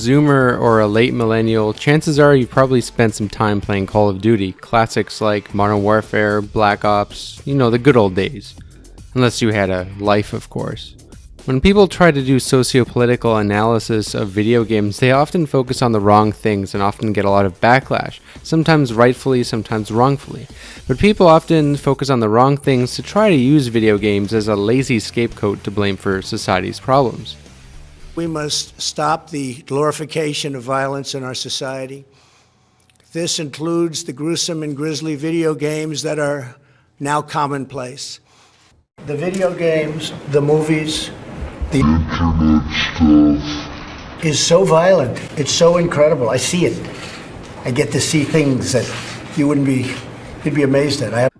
Zoomer or a late millennial, chances are you probably spent some time playing Call of Duty, classics like Modern Warfare, Black Ops, the good old days. Unless you had a life, of course. When people try to do socio-political analysis of video games, they often focus on the wrong things and often get a lot of backlash, sometimes rightfully, sometimes wrongfully. But people often focus on the wrong things to try to use video games as a lazy scapegoat to blame for society's problems. We must stop the glorification of violence in our society. This includes the gruesome and grisly video games that are now commonplace. The video games, the movies, the internet stuff is so violent. It's so incredible. I see it. I get to see things that you'd be amazed at.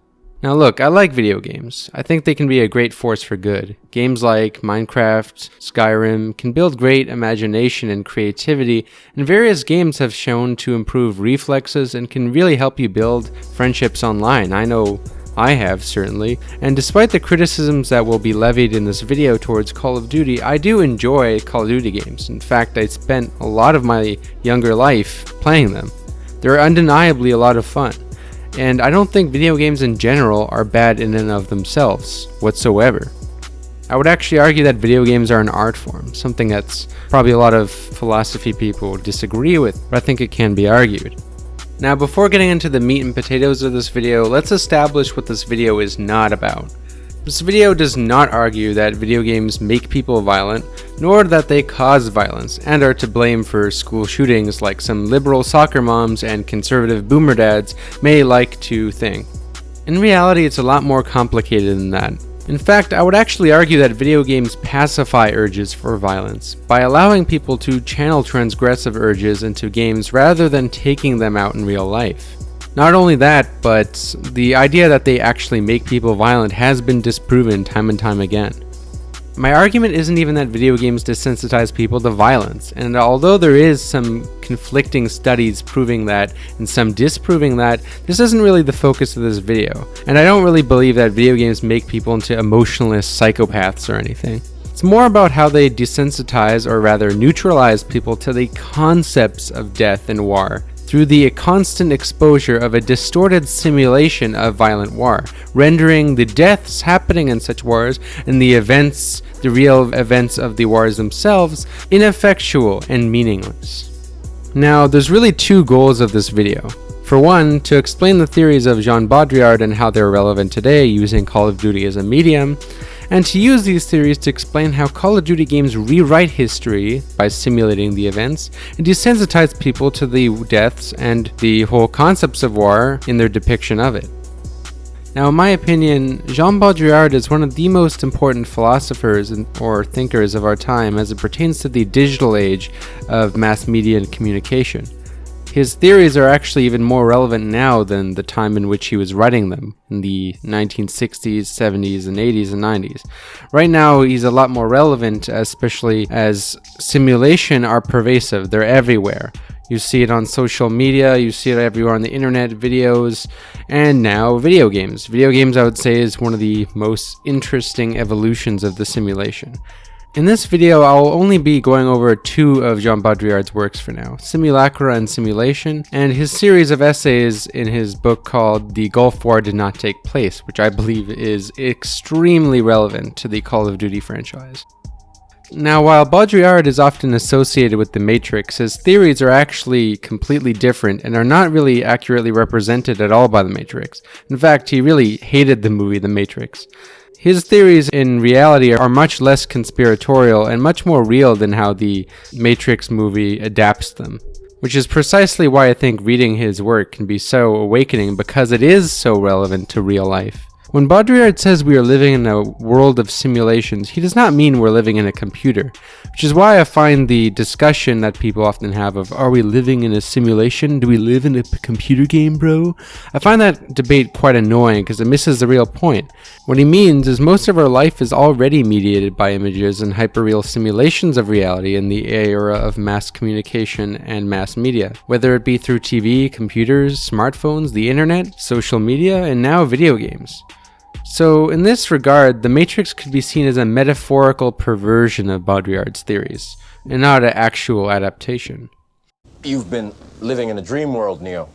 Now look, I like video games. I think they can be a great force for good. Games like Minecraft, Skyrim can build great imagination and creativity, and various games have shown to improve reflexes and can really help you build friendships online. I know I have, certainly. And despite the criticisms that will be levied in this video towards Call of Duty, I do enjoy Call of Duty games. In fact, I spent a lot of my younger life playing them. They're undeniably a lot of fun. And I don't think video games in general are bad in and of themselves whatsoever. I would actually argue that video games are an art form, something that's probably a lot of philosophy people disagree with, but I think it can be argued. Now, before getting into the meat and potatoes of this video, let's establish what this video is not about. This video does not argue that video games make people violent, nor that they cause violence, and are to blame for school shootings like some liberal soccer moms and conservative boomer dads may like to think. In reality, it's a lot more complicated than that. In fact, I would actually argue that video games pacify urges for violence by allowing people to channel transgressive urges into games rather than taking them out in real life. Not only that, but the idea that they actually make people violent has been disproven time and time again. My argument isn't even that video games desensitize people to violence, and although there is some conflicting studies proving that and some disproving that, this isn't really the focus of this video, and I don't really believe that video games make people into emotionless psychopaths or anything. It's more about how they desensitize, or rather neutralize people to the concepts of death and war, through the constant exposure of a distorted simulation of violent war, rendering the deaths happening in such wars and the real events of the wars themselves, ineffectual and meaningless. Now, there's really two goals of this video. For one, to explain the theories of Jean Baudrillard and how they're relevant today using Call of Duty as a medium, and to use these theories to explain how Call of Duty games rewrite history by simulating the events and desensitize people to the deaths and the whole concepts of war in their depiction of it. Now, in my opinion, Jean Baudrillard is one of the most important philosophers or thinkers of our time as it pertains to the digital age of mass media and communication. His theories are actually even more relevant now than the time in which he was writing them, in the 1960s, 70s, and 80s and 90s. Right now, he's a lot more relevant, especially as simulation are pervasive. They're everywhere. You see it on social media, you see it everywhere on the internet, videos, and now video games. Video games, I would say, is one of the most interesting evolutions of the simulation. In this video, I'll only be going over two of Jean Baudrillard's works for now, Simulacra and Simulation, and his series of essays in his book called The Gulf War Did Not Take Place, which I believe is extremely relevant to the Call of Duty franchise. Now, while Baudrillard is often associated with The Matrix, his theories are actually completely different and are not really accurately represented at all by The Matrix. In fact, he really hated the movie The Matrix. His theories in reality are much less conspiratorial and much more real than how the Matrix movie adapts them, which is precisely why I think reading his work can be so awakening, because it is so relevant to real life. When Baudrillard says we are living in a world of simulations, he does not mean we're living in a computer, which is why I find the discussion that people often have of, are we living in a simulation? Do we live in a computer game, bro? I find that debate quite annoying because it misses the real point. What he means is most of our life is already mediated by images and hyperreal simulations of reality in the era of mass communication and mass media, whether it be through TV, computers, smartphones, the internet, social media, and now video games. So in this regard, the Matrix could be seen as a metaphorical perversion of Baudrillard's theories, and not an actual adaptation. You've been living in a dream world, Neo.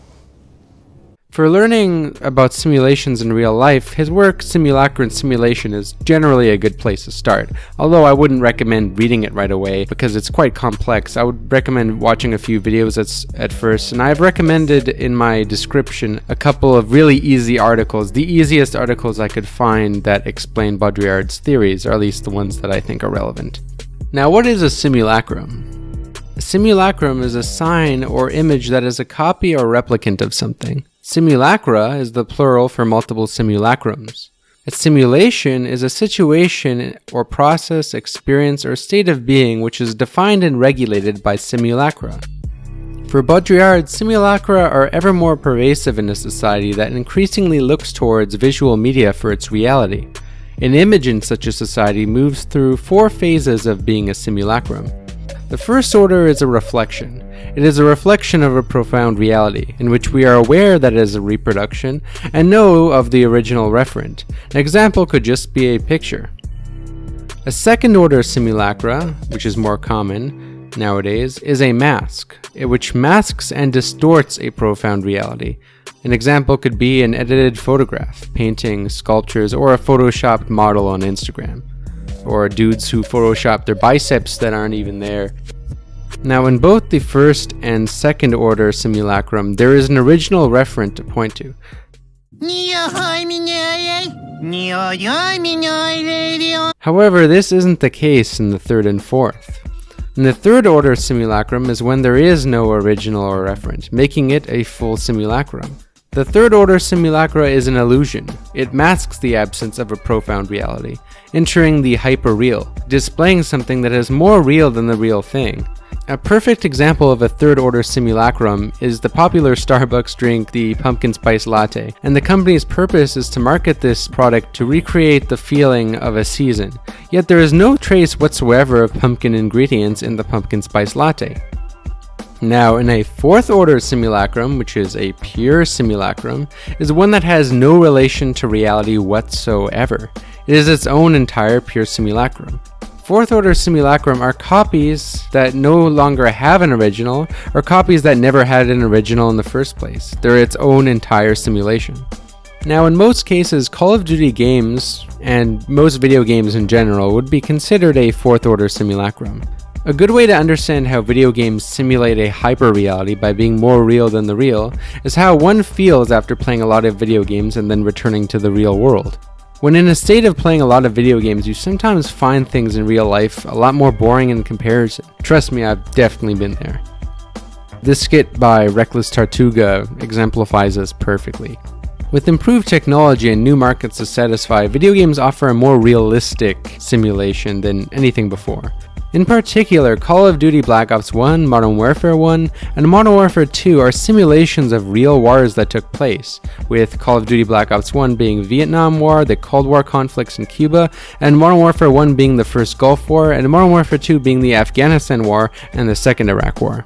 For learning about simulations in real life, his work Simulacra and Simulation is generally a good place to start, although I wouldn't recommend reading it right away because it's quite complex. I would recommend watching a few videos at first, and I've recommended in my description a couple of really easy articles, the easiest articles I could find that explain Baudrillard's theories, or at least the ones that I think are relevant. Now, what is a simulacrum? A simulacrum is a sign or image that is a copy or replicant of something. Simulacra is the plural for multiple simulacrums. A simulation is a situation or process, experience, or state of being which is defined and regulated by simulacra. For Baudrillard, simulacra are ever more pervasive in a society that increasingly looks towards visual media for its reality. An image in such a society moves through 4 phases of being a simulacrum. The first order is a reflection. It is a reflection of a profound reality, in which we are aware that it is a reproduction, and know of the original referent. An example could just be a picture. A second order simulacra, which is more common nowadays, is a mask, which masks and distorts a profound reality. An example could be an edited photograph, painting, sculptures, or a photoshopped model on Instagram. Or dudes who Photoshop their biceps that aren't even there. Now, in both the first and second order simulacrum, there is an original referent to point to. However, this isn't the case in the third and fourth. In the third order simulacrum is when there is no original or referent, making it a full simulacrum. The third order simulacra is an illusion. It masks the absence of a profound reality, entering the hyper-real, displaying something that is more real than the real thing. A perfect example of a third order simulacrum is the popular Starbucks drink, the pumpkin spice latte, and the company's purpose is to market this product to recreate the feeling of a season, yet there is no trace whatsoever of pumpkin ingredients in the pumpkin spice latte. Now, in a fourth order simulacrum, which is a pure simulacrum, is one that has no relation to reality whatsoever. It is its own entire pure simulacrum. Fourth order simulacrum are copies that no longer have an original, or copies that never had an original in the first place. They're its own entire simulation. Now, in most cases, Call of Duty games, and most video games in general, would be considered a fourth order simulacrum. A good way to understand how video games simulate a hyper-reality by being more real than the real is how one feels after playing a lot of video games and then returning to the real world. When in a state of playing a lot of video games, you sometimes find things in real life a lot more boring in comparison. Trust me, I've definitely been there. This skit by Reckless Tartuga exemplifies this perfectly. With improved technology and new markets to satisfy, video games offer a more realistic simulation than anything before. In particular, Call of Duty Black Ops 1, Modern Warfare 1, and Modern Warfare 2 are simulations of real wars that took place, with Call of Duty Black Ops 1 being Vietnam War, the Cold War conflicts in Cuba, and Modern Warfare 1 being the first Gulf War, and Modern Warfare 2 being the Afghanistan War and the second Iraq War.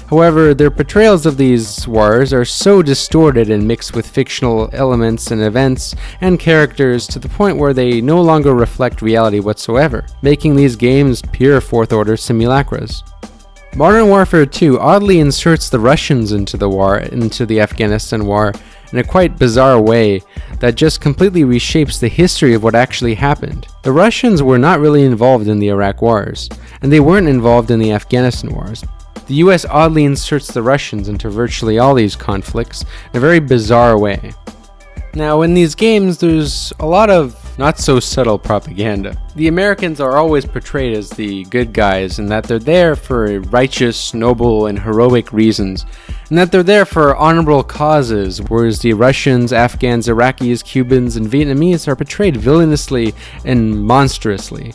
However, their portrayals of these wars are so distorted and mixed with fictional elements and events and characters to the point where they no longer reflect reality whatsoever, making these games pure fourth-order simulacras. Modern Warfare 2 oddly inserts the Russians into the Afghanistan War in a quite bizarre way that just completely reshapes the history of what actually happened. The Russians were not really involved in the Iraq wars, and they weren't involved in the Afghanistan wars. The US oddly inserts the Russians into virtually all these conflicts in a very bizarre way. Now, in these games, there's a lot of not so subtle propaganda. The Americans are always portrayed as the good guys, and that they're there for righteous, noble, and heroic reasons, and that they're there for honorable causes, whereas the Russians, Afghans, Iraqis, Cubans, and Vietnamese are portrayed villainously and monstrously.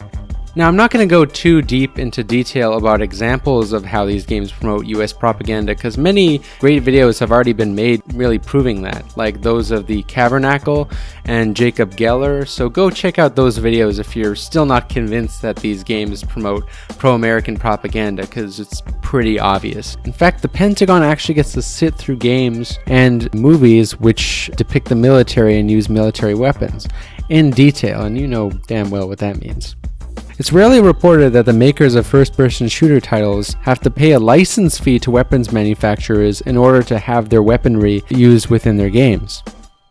Now, I'm not going to go too deep into detail about examples of how these games promote US propaganda, because many great videos have already been made really proving that, like those of the Cavernacle and Jacob Geller, so go check out those videos if you're still not convinced that these games promote pro-American propaganda, because it's pretty obvious. In fact, the Pentagon actually gets to sit through games and movies which depict the military and use military weapons in detail, and you know damn well what that means. It's rarely reported that the makers of first-person shooter titles have to pay a license fee to weapons manufacturers in order to have their weaponry used within their games.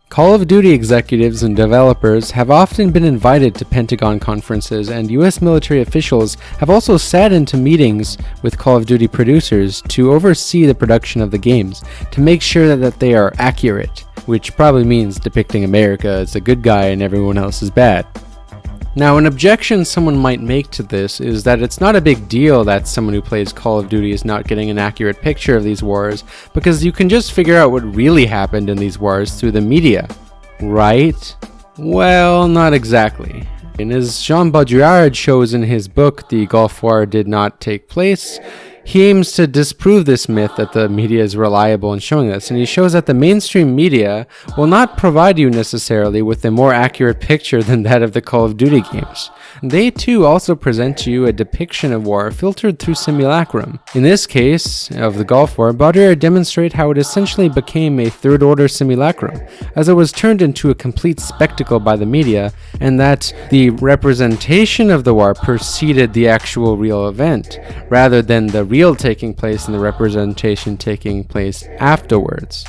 Call of Duty executives and developers have often been invited to Pentagon conferences, and US military officials have also sat into meetings with Call of Duty producers to oversee the production of the games, to make sure that they are accurate, which probably means depicting America as a good guy and everyone else is bad. Now, an objection someone might make to this is that it's not a big deal that someone who plays Call of Duty is not getting an accurate picture of these wars, because you can just figure out what really happened in these wars through the media, right? Well, not exactly. And as Jean Baudrillard shows in his book, The Gulf War Did Not Take Place, he aims to disprove this myth that the media is reliable in showing this, and he shows that the mainstream media will not provide you necessarily with a more accurate picture than that of the Call of Duty games. They too also present to you a depiction of war filtered through simulacrum. In this case of the Gulf War, Baudrillard demonstrates how it essentially became a third-order simulacrum, as it was turned into a complete spectacle by the media, and that the representation of the war preceded the actual real event, rather than the real taking place and the representation taking place afterwards.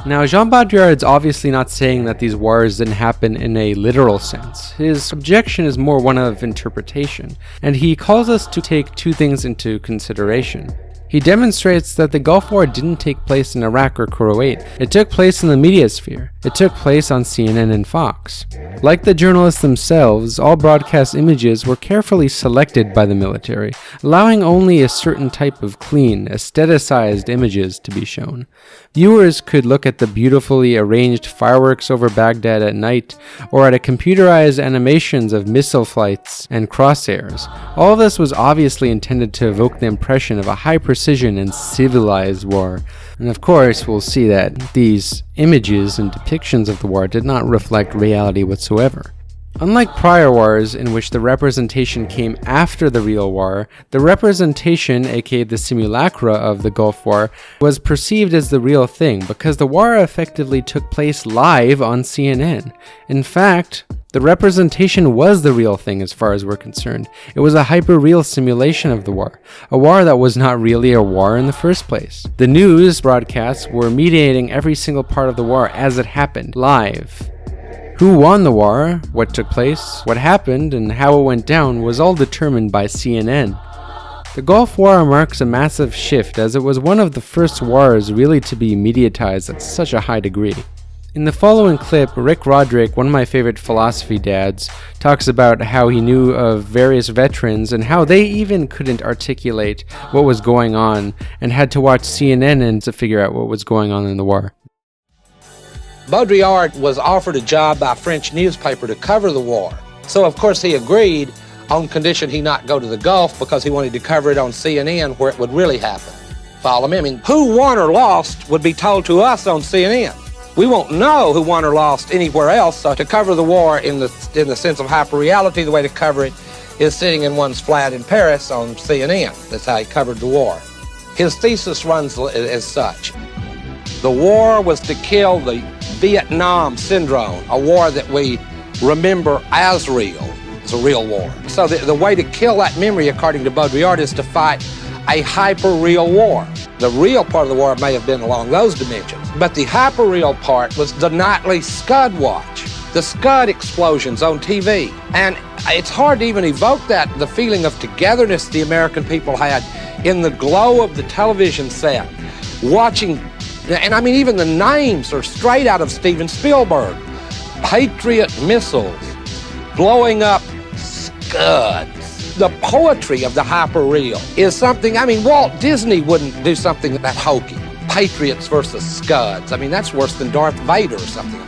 Now, Jean Baudrillard's obviously not saying that these wars didn't happen in a literal sense. His objection is more one of interpretation, and he calls us to take two things into consideration. He demonstrates that the Gulf War didn't take place in Iraq or Kuwait. It took place in the media sphere. It took place on CNN and Fox. Like the journalists themselves, all broadcast images were carefully selected by the military, allowing only a certain type of clean, aestheticized images to be shown. Viewers could look at the beautifully arranged fireworks over Baghdad at night, or at a computerized animations of missile flights and crosshairs. All of this was obviously intended to evoke the impression of a high precision and civilized war. And of course, we'll see that these images and depictions of the war did not reflect reality whatsoever. Unlike prior wars in which the representation came after the real war, the representation, aka the simulacra of the Gulf War, was perceived as the real thing because the war effectively took place live on CNN. In fact, the representation was the real thing as far as we're concerned. It was a hyper-real simulation of the war, a war that was not really a war in the first place. The news broadcasts were mediating every single part of the war as it happened, live. Who won the war, what took place, what happened, and how it went down was all determined by CNN. The Gulf War marks a massive shift as it was one of the first wars really to be mediatized at such a high degree. In the following clip, Rick Roderick, one of my favorite philosophy dads, talks about how he knew of various veterans and how they even couldn't articulate what was going on and had to watch CNN to figure out what was going on in the war. Baudrillard was offered a job by a French newspaper to cover the war. So, of course, he agreed on condition he not go to the Gulf because he wanted to cover it on CNN where it would really happen. Follow me? I mean, who won or lost would be told to us on CNN. We won't know who won or lost anywhere else, so to cover the war in the sense of hyper-reality, the way to cover it is sitting in one's flat in Paris on CNN. That's how he covered the war. His thesis runs as such. The war was to kill the Vietnam syndrome, a war that we remember as real. It's a real war. So the way to kill that memory, according to Baudrillard, is to fight a hyper-real war. The real part of the war may have been along those dimensions, but the hyper-real part was the nightly Scud watch, the Scud explosions on TV. And it's hard to even evoke the feeling of togetherness the American people had in the glow of the television set, watching. And I mean, even the names are straight out of Steven Spielberg. Patriot missiles, blowing up Scuds. The poetry of the hyper-real is something, I mean, Walt Disney wouldn't do something that hokey. Patriots versus Scuds. I mean, that's worse than Darth Vader or something.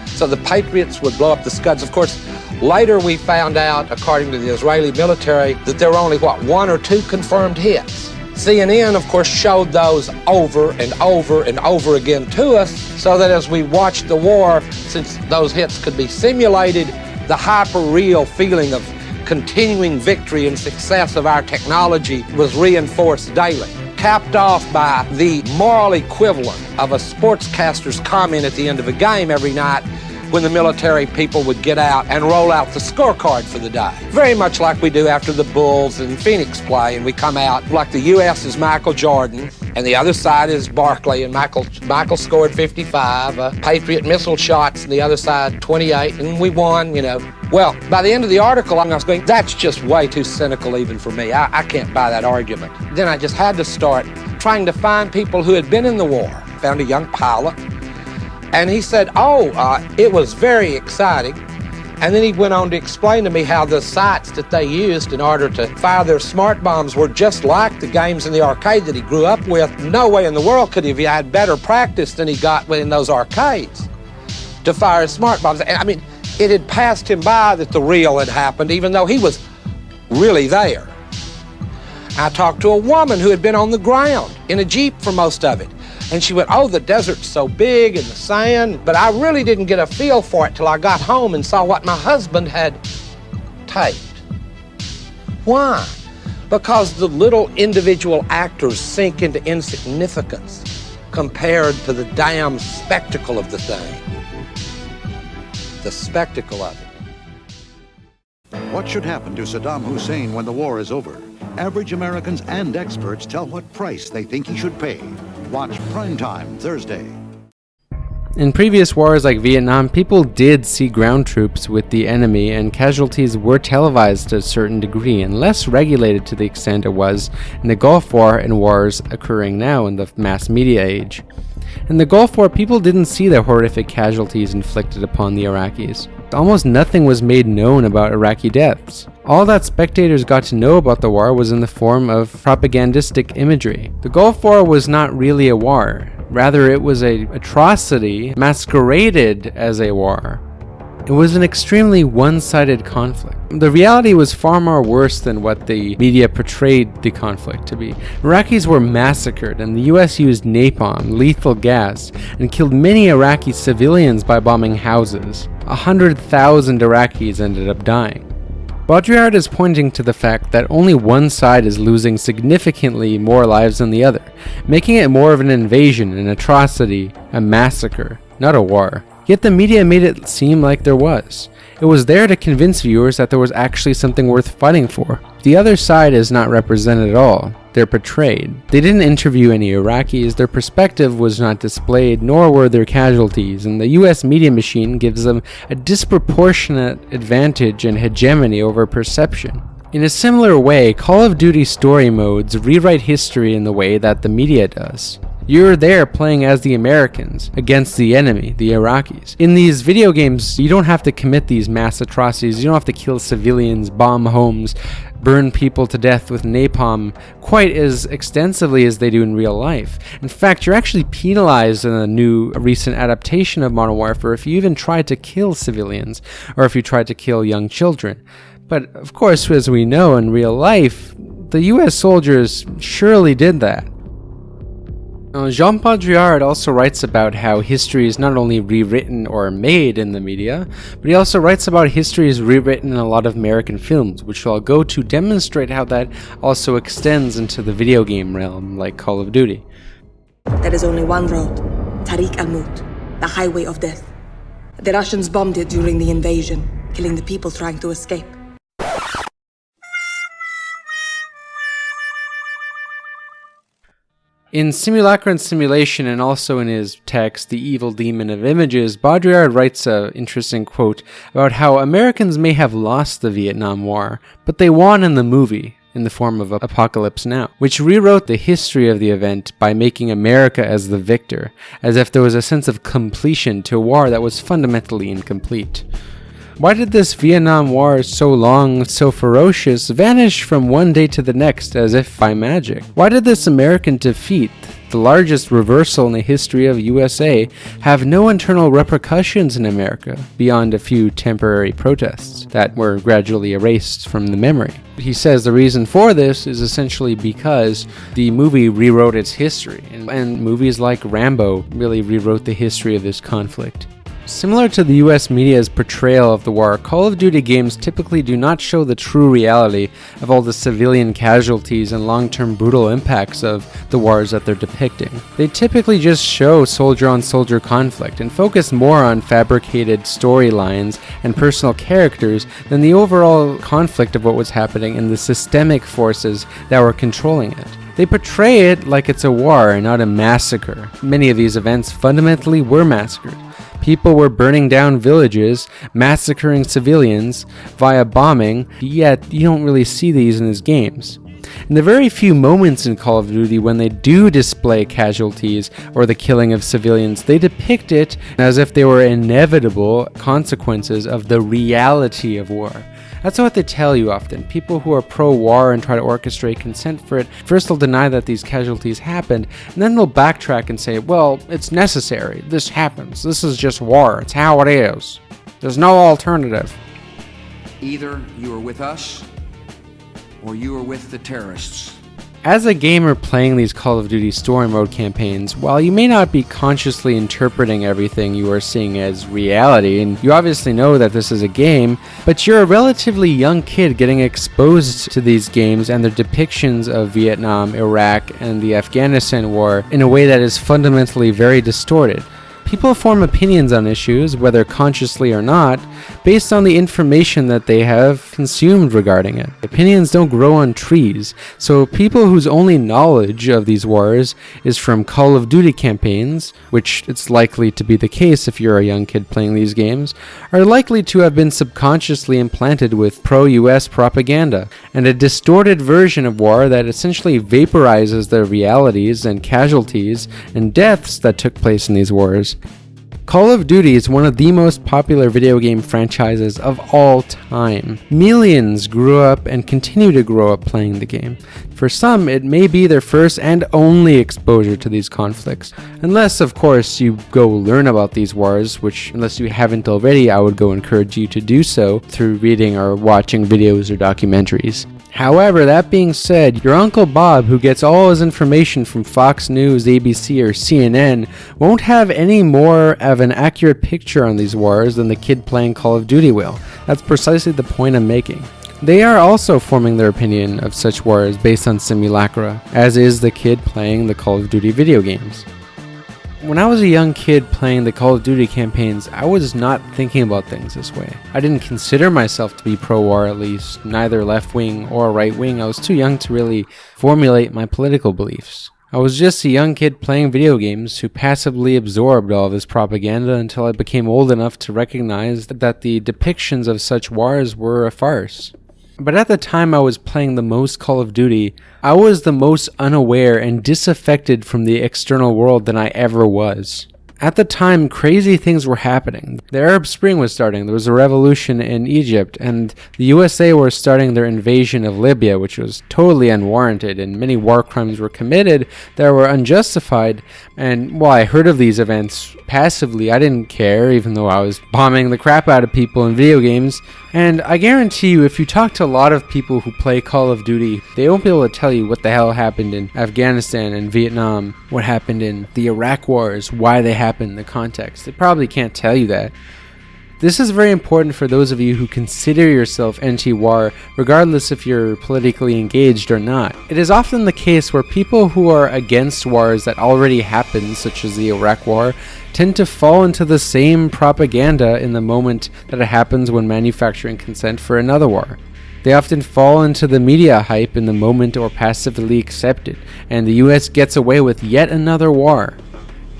So the Patriots would blow up the Scuds. Of course, Later we found out, according to the Israeli military, that there were only, 1 or 2 confirmed hits. CNN, of course, showed those over and over and over again to us, so that as we watched the war, since those hits could be simulated, the hyper-real feeling of continuing victory and success of our technology was reinforced daily, capped off by the moral equivalent of a sportscaster's comment at the end of a game every night, when the military people would get out and roll out the scorecard for the day. Very much like we do after the Bulls and Phoenix play, and we come out like the U.S. is Michael Jordan, and the other side is Barkley, and Michael scored 55, Patriot missile shots, and the other side 28, and we won, you know. Well, by the end of the article, I was going, that's just way too cynical even for me. I can't buy that argument. Then I just had to start trying to find people who had been in the war. Found a young pilot, and he said, it was very exciting. And then he went on to explain to me how the sights that they used in order to fire their smart bombs were just like the games in the arcade that he grew up with. No way in the world could he have had better practice than he got in those arcades to fire his smart bombs. I mean, it had passed him by that the real had happened, even though he was really there. I talked to a woman who had been on the ground in a Jeep for most of it. And she went, the desert's so big and the sand, but I really didn't get a feel for it till I got home and saw what my husband had taped. Why? Because the little individual actors sink into insignificance compared to the damn spectacle of the thing. The spectacle of it. What should happen to Saddam Hussein when the war is over? Average Americans and experts tell what price they think he should pay. Watch Primetime Thursday. In previous wars like Vietnam, people did see ground troops with the enemy, and casualties were televised to a certain degree and less regulated to the extent it was in the Gulf War and wars occurring now in the mass media age. In the Gulf War, people didn't see the horrific casualties inflicted upon the Iraqis. Almost nothing was made known about Iraqi deaths. All that spectators got to know about the war was in the form of propagandistic imagery. The Gulf War was not really a war. Rather, it was an atrocity masqueraded as a war. It was an extremely one-sided conflict. The reality was far more worse than what the media portrayed the conflict to be. Iraqis were massacred, and the US used napalm, lethal gas, and killed many Iraqi civilians by bombing houses. 100,000 Iraqis ended up dying. Baudrillard is pointing to the fact that only one side is losing significantly more lives than the other, making it more of an invasion, an atrocity, a massacre, not a war. Yet the media made it seem like there was. It was there to convince viewers that there was actually something worth fighting for. The other side is not represented at all. They're portrayed. They didn't interview any Iraqis, their perspective was not displayed, nor were there casualties, and the US media machine gives them a disproportionate advantage and hegemony over perception. In a similar way, Call of Duty story modes rewrite history in the way that the media does. You're there playing as the Americans against the enemy, the Iraqis. In these video games, you don't have to commit these mass atrocities. You don't have to kill civilians, bomb homes, burn people to death with napalm quite as extensively as they do in real life. In fact, you're actually penalized in a new recent adaptation of Modern Warfare if you even try to kill civilians or if you try to kill young children. But of course, as we know in real life, the US soldiers surely did that. Jean Baudrillard also writes about how history is not only rewritten or made in the media, but he also writes about history is rewritten in a lot of American films, which I'll go to demonstrate how that also extends into the video game realm, like Call of Duty. There is only one road, Tariq al-Maut, the highway of death. The Russians bombed it during the invasion, killing the people trying to escape. In Simulacra and Simulation, and also in his text, The Evil Demon of Images, Baudrillard writes an interesting quote about how Americans may have lost the Vietnam War, but they won in the movie, in the form of Apocalypse Now, which rewrote the history of the event by making America as the victor, as if there was a sense of completion to a war that was fundamentally incomplete. Why did this Vietnam War, so long, so ferocious, vanish from one day to the next as if by magic? Why did this American defeat, the largest reversal in the history of USA, have no internal repercussions in America beyond a few temporary protests that were gradually erased from the memory. He says the reason for this is essentially because the movie rewrote its history, and movies like Rambo really rewrote the history of this conflict. Similar to the US media's portrayal of the war, Call of Duty games typically do not show the true reality of all the civilian casualties and long-term brutal impacts of the wars that they're depicting. They typically just show soldier-on-soldier conflict and focus more on fabricated storylines and personal characters than the overall conflict of what was happening and the systemic forces that were controlling it. They portray it like it's a war and not a massacre. Many of these events fundamentally were massacres. People were burning down villages, massacring civilians via bombing, yet you don't really see these in these games. In the very few moments in Call of Duty when they do display casualties or the killing of civilians, they depict it as if they were inevitable consequences of the reality of war. That's what they tell you often. People who are pro-war and try to orchestrate consent for it, first they'll deny that these casualties happened, and then they'll backtrack and say, well, it's necessary. This happens. This is just war. It's how it is. There's no alternative. Either you are with us, or you are with the terrorists. As a gamer playing these Call of Duty story mode campaigns, while you may not be consciously interpreting everything you are seeing as reality, and you obviously know that this is a game, but you're a relatively young kid getting exposed to these games and their depictions of Vietnam, Iraq, and the Afghanistan war in a way that is fundamentally very distorted. People form opinions on issues, whether consciously or not, based on the information that they have consumed regarding it. Opinions don't grow on trees, so people whose only knowledge of these wars is from Call of Duty campaigns, which it's likely to be the case if you're a young kid playing these games, are likely to have been subconsciously implanted with pro-US propaganda, and a distorted version of war that essentially vaporizes the realities and casualties and deaths that took place in these wars. Call of Duty is one of the most popular video game franchises of all time. Millions grew up and continue to grow up playing the game. For some, it may be their first and only exposure to these conflicts. Unless, of course, you go learn about these wars, which, unless you haven't already, I would go encourage you to do so through reading or watching videos or documentaries. However, that being said, your Uncle Bob, who gets all his information from Fox News, ABC, or CNN, won't have any more of an accurate picture on these wars than the kid playing Call of Duty will. That's precisely the point I'm making. They are also forming their opinion of such wars based on Simulacra, as is the kid playing the Call of Duty video games. When I was a young kid playing the Call of Duty campaigns, I was not thinking about things this way. I didn't consider myself to be pro-war, at least, neither left-wing or right-wing. I was too young to really formulate my political beliefs. I was just a young kid playing video games who passively absorbed all of this propaganda until I became old enough to recognize that the depictions of such wars were a farce. But at the time I was playing the most Call of Duty, I was the most unaware and disaffected from the external world than I ever was. At the time, crazy things were happening. The Arab Spring was starting, there was a revolution in Egypt, and the USA were starting their invasion of Libya, which was totally unwarranted, and many war crimes were committed that were unjustified. And while I heard of these events passively, I didn't care, even though I was bombing the crap out of people in video games. And I guarantee you, if you talk to a lot of people who play Call of Duty, they won't be able to tell you what the hell happened in Afghanistan and Vietnam, what happened in the Iraq wars, why they happened, the context. They probably can't tell you that. This is very important for those of you who consider yourself anti-war, regardless if you're politically engaged or not. It is often the case where people who are against wars that already happened, such as the Iraq War, tend to fall into the same propaganda in the moment that it happens when manufacturing consent for another war. They often fall into the media hype in the moment or passively accept it, and the US gets away with yet another war.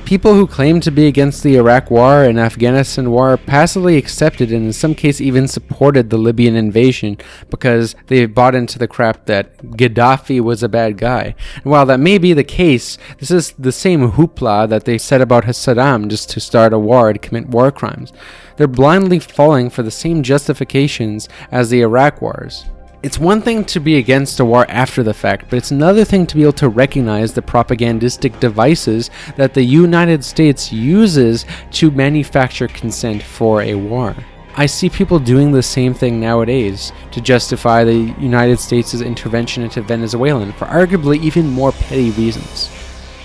People who claim to be against the Iraq War and Afghanistan War passively accepted and in some cases even supported the Libyan invasion because they bought into the crap that Gaddafi was a bad guy. And while that may be the case, this is the same hoopla that they said about Saddam just to start a war and commit war crimes. They're blindly falling for the same justifications as the Iraq wars. It's one thing to be against a war after the fact, but it's another thing to be able to recognize the propagandistic devices that the United States uses to manufacture consent for a war. I see people doing the same thing nowadays to justify the United States' intervention into Venezuela for arguably even more petty reasons.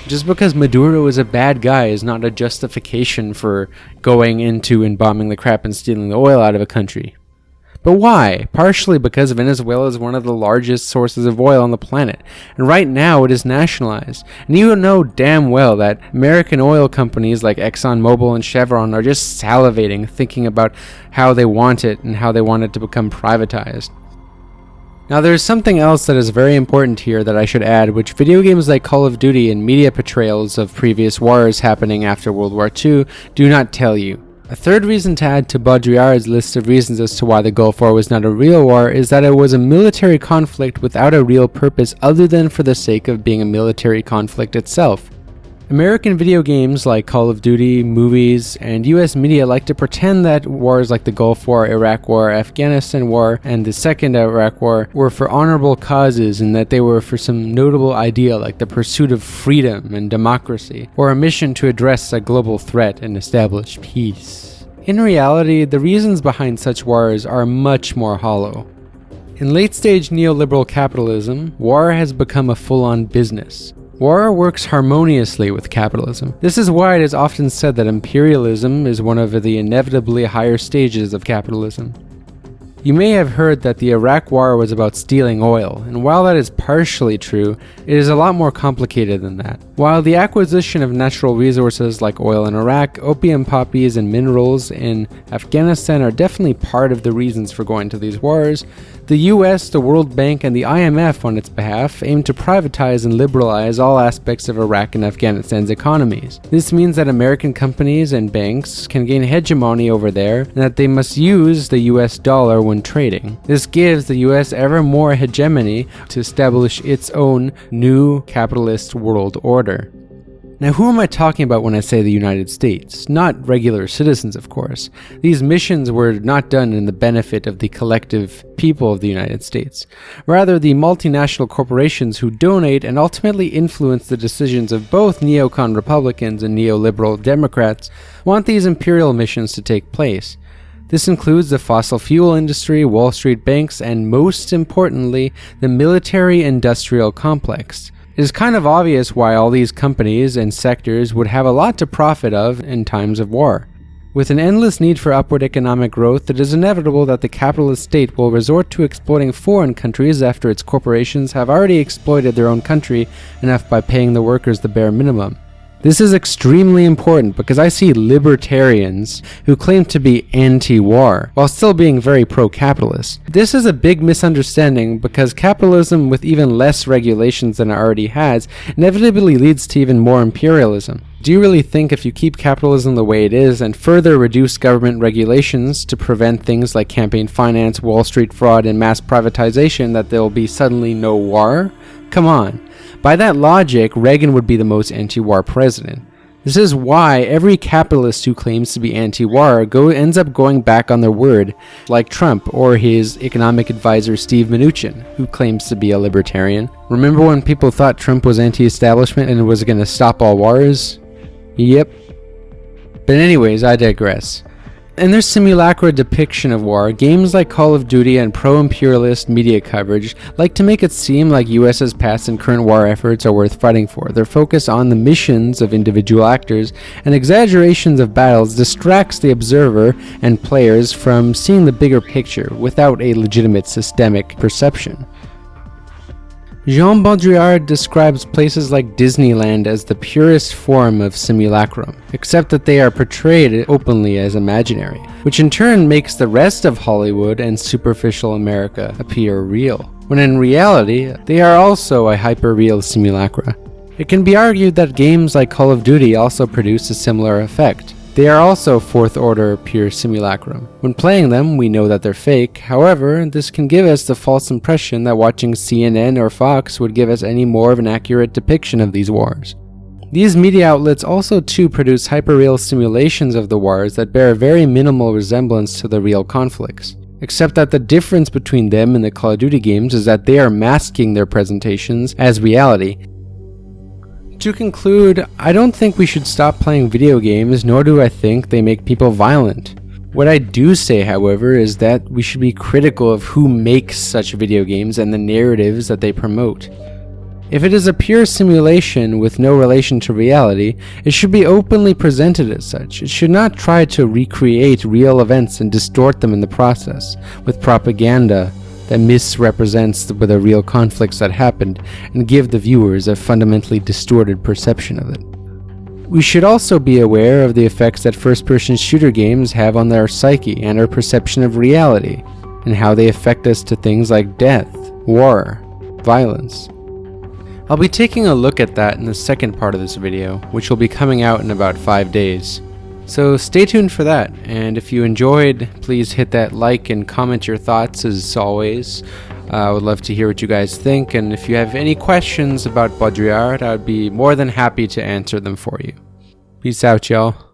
Just because Maduro is a bad guy is not a justification for going into and bombing the crap and stealing the oil out of a country. But why? Partially because Venezuela is one of the largest sources of oil on the planet, and right now it is nationalized. And you know damn well that American oil companies like ExxonMobil and Chevron are just salivating, thinking about how they want it and how they want it to become privatized. Now there's something else that is very important here that I should add, which video games like Call of Duty and media portrayals of previous wars happening after World War II do not tell you. A third reason to add to Baudrillard's list of reasons as to why the Gulf War was not a real war is that it was a military conflict without a real purpose other than for the sake of being a military conflict itself. American video games like Call of Duty, movies, and US media like to pretend that wars like the Gulf War, Iraq War, Afghanistan War, and the Second Iraq War were for honorable causes and that they were for some notable idea like the pursuit of freedom and democracy, or a mission to address a global threat and establish peace. In reality, the reasons behind such wars are much more hollow. In late-stage neoliberal capitalism, war has become a full-on business. War works harmoniously with capitalism. This is why it is often said that imperialism is one of the inevitably higher stages of capitalism. You may have heard that the Iraq War was about stealing oil, and while that is partially true, it is a lot more complicated than that. While the acquisition of natural resources like oil in Iraq, opium poppies, and minerals in Afghanistan are definitely part of the reasons for going to these wars, the US, the World Bank, and the IMF on its behalf aim to privatize and liberalize all aspects of Iraq and Afghanistan's economies. This means that American companies and banks can gain hegemony over there, and that they must use the US dollar when trading. This gives the US ever more hegemony to establish its own new capitalist world order. Now, who am I talking about when I say the United States? Not regular citizens, of course. These missions were not done in the benefit of the collective people of the United States. Rather, the multinational corporations who donate and ultimately influence the decisions of both neocon Republicans and neoliberal Democrats want these imperial missions to take place. This includes the fossil fuel industry, Wall Street banks, and most importantly, the military-industrial complex. It is kind of obvious why all these companies and sectors would have a lot to profit of in times of war. With an endless need for upward economic growth, it is inevitable that the capitalist state will resort to exploiting foreign countries after its corporations have already exploited their own country enough by paying the workers the bare minimum. This is extremely important because I see libertarians who claim to be anti-war while still being very pro-capitalist. This is a big misunderstanding because capitalism with even less regulations than it already has inevitably leads to even more imperialism. Do you really think if you keep capitalism the way it is and further reduce government regulations to prevent things like campaign finance, Wall Street fraud, and mass privatization that there will be suddenly no war? Come on. By that logic, Reagan would be the most anti-war president. This is why every capitalist who claims to be anti-war ends up going back on their word, like Trump or his economic advisor Steve Mnuchin, who claims to be a libertarian. Remember when people thought Trump was anti-establishment and was going to stop all wars? Yep. But anyways, I digress. In their simulacra depiction of war, games like Call of Duty and pro-imperialist media coverage like to make it seem like US's past and current war efforts are worth fighting for. Their focus on the missions of individual actors and exaggerations of battles distracts the observer and players from seeing the bigger picture without a legitimate systemic perception. Jean Baudrillard describes places like Disneyland as the purest form of simulacrum, except that they are portrayed openly as imaginary, which in turn makes the rest of Hollywood and superficial America appear real, when in reality, they are also a hyper-real simulacra. It can be argued that games like Call of Duty also produce a similar effect. They are also fourth-order pure simulacrum. When playing them, we know that they're fake. However, this can give us the false impression that watching CNN or Fox would give us any more of an accurate depiction of these wars. These media outlets also too produce hyperreal simulations of the wars that bear very minimal resemblance to the real conflicts. Except that the difference between them and the Call of Duty games is that they are masking their presentations as reality. To conclude, I don't think we should stop playing video games, nor do I think they make people violent. What I do say, however, is that we should be critical of who makes such video games and the narratives that they promote. If it is a pure simulation with no relation to reality, it should be openly presented as such. It should not try to recreate real events and distort them in the process with propaganda that misrepresents the real conflicts that happened and give the viewers a fundamentally distorted perception of it. We should also be aware of the effects that first-person shooter games have on our psyche and our perception of reality, and how they affect us to things like death, war, violence. I'll be taking a look at that in the second part of this video, which will be coming out in about 5 days. So stay tuned for that, and if you enjoyed, please hit that like and comment your thoughts as always. I would love to hear what you guys think, and if you have any questions about Baudrillard, I would be more than happy to answer them for you. Peace out, y'all.